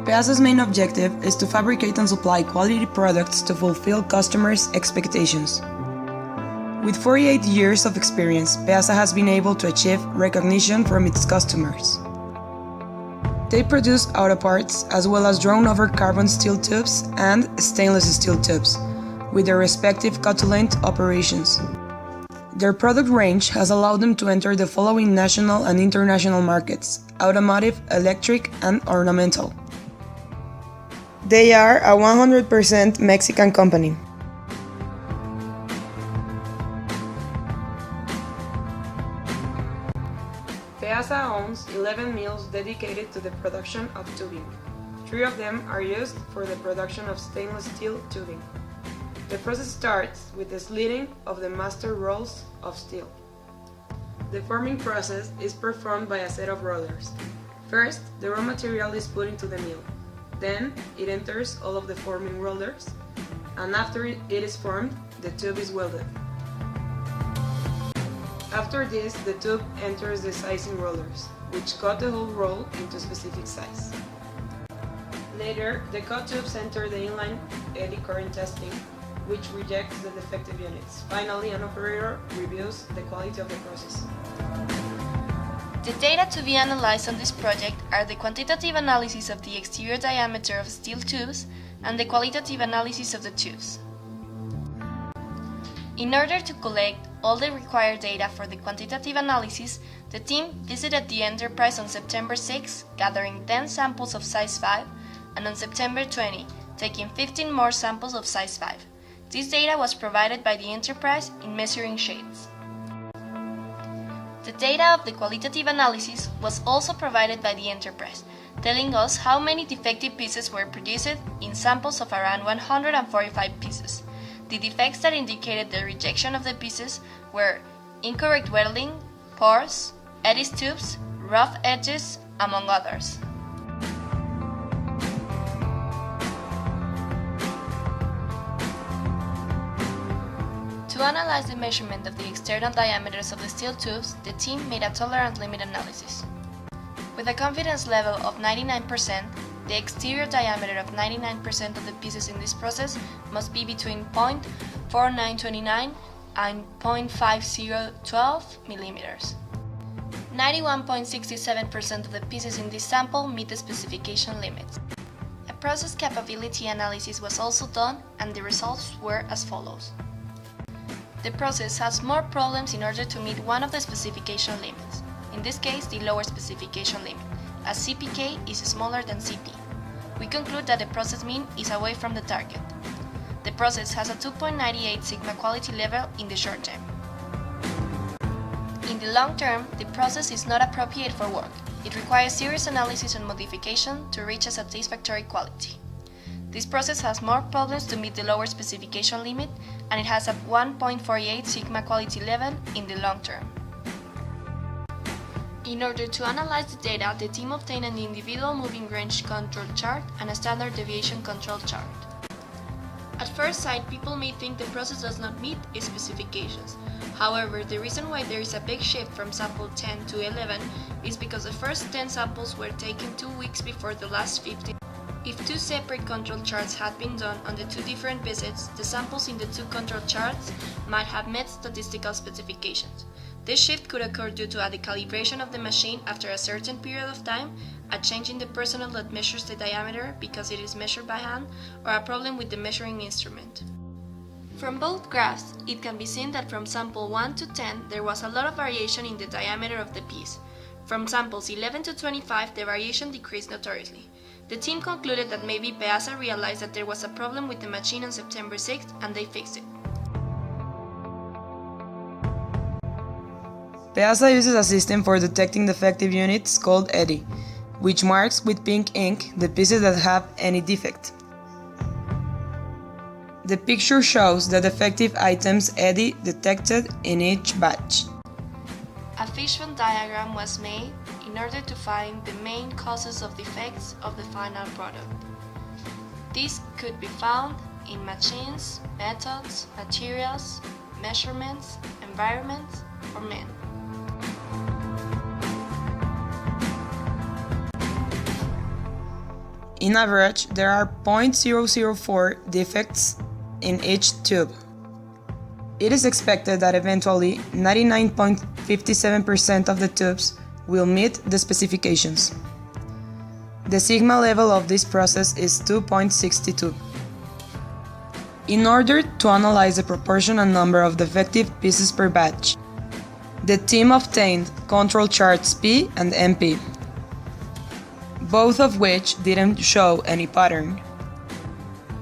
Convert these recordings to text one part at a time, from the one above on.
Peasa's main objective is to fabricate and supply quality products to fulfill customers' expectations. With 48 years of experience, Peasa has been able to achieve recognition from its customers. They produce auto parts as well as drawn-over carbon steel tubes and stainless steel tubes, with their respective cut-to-length operations. Their product range has allowed them to enter the following national and international markets: automotive, electric, and ornamental. They are a 100% Mexican company. Peasa owns 11 mills dedicated to the production of tubing. 3 of them are used for the production of stainless steel tubing. The process starts with the slitting of the master rolls of steel. The forming process is performed by a set of rollers. First, the raw material is put into the mill. Then, it enters all of the forming rollers, and after it is formed, the tube is welded. After this, the tube enters the sizing rollers, which cut the whole roll into a specific size. Later, the cut tubes enter the inline eddy current testing, which rejects the defective units. Finally, an operator reviews the quality of the process. The data to be analyzed on this project are the quantitative analysis of the exterior diameter of steel tubes and the qualitative analysis of the tubes. In order to collect all the required data for the quantitative analysis, the team visited the enterprise on September 6, gathering 10 samples of size 5, and on September 20, taking 15 more samples of size 5. This data was provided by the enterprise in measuring shades. The data of the qualitative analysis was also provided by the enterprise, telling us how many defective pieces were produced in samples of around 145 pieces. The defects that indicated the rejection of the pieces were incorrect welding, pores, eddy tubes, rough edges, among others. To analyze the measurement of the external diameters of the steel tubes, the team made a tolerance limit analysis. With a confidence level of 99%, the exterior diameter of 99% of the pieces in this process must be between 0.4929 and 0.5012 millimeters. 91.67% of the pieces in this sample meet the specification limits. A process capability analysis was also done, and the results were as follows. The process has more problems in order to meet one of the specification limits, in this case the lower specification limit, as CPK is smaller than CP. We conclude that the process mean is away from the target. The process has a 2.98 sigma quality level in the short term. In the long term, the process is not appropriate for work. It requires serious analysis and modification to reach a satisfactory quality. This process has more problems to meet the lower specification limit, and it has a 1.48 sigma quality level in the long term. In order to analyze the data, the team obtained an individual moving range control chart and a standard deviation control chart. At first sight, people may think the process does not meet its specifications. However, the reason why there is a big shift from sample 10 to 11 is because the first 10 samples were taken 2 weeks before the last 15. If 2 separate control charts had been done on the 2 different visits, the samples in the 2 control charts might have met statistical specifications. This shift could occur due to a decalibration of the machine after a certain period of time, a change in the personnel that measures the diameter because it is measured by hand, or a problem with the measuring instrument. From both graphs, it can be seen that from sample 1 to 10 there was a lot of variation in the diameter of the piece. From samples 11 to 25, the variation decreased notoriously. The team concluded that maybe Peasa realized that there was a problem with the machine on September 6th and they fixed it. Peasa uses a system for detecting defective units called eddy, which marks with pink ink the pieces that have any defect. The picture shows the defective items eddy detected in each batch. A fishbone diagram was made in order to find the main causes of defects of the final product. This could be found in machines, methods, materials, measurements, environment, or men. In average, there are 0.004 defects in each tube. It is expected that eventually 99.57% of the tubes will meet the specifications. The sigma level of this process is 2.62. In order to analyze the proportion and number of defective pieces per batch, the team obtained control charts P and MP, both of which didn't show any pattern.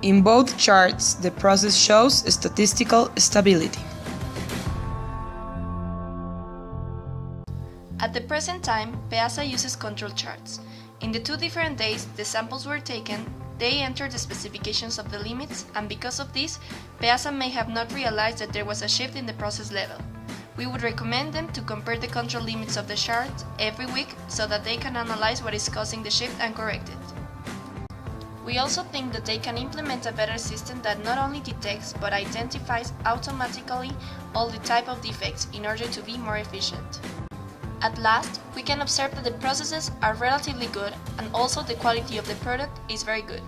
In both charts, the process shows statistical stability. At the present time, Peasa uses control charts. In the 2 different days the samples were taken, they entered the specifications of the limits, and because of this, Peasa may have not realized that there was a shift in the process level. We would recommend them to compare the control limits of the chart every week so that they can analyze what is causing the shift and correct it. We also think that they can implement a better system that not only detects but identifies automatically all the type of defects in order to be more efficient. At last, we can observe that the processes are relatively good and also the quality of the product is very good.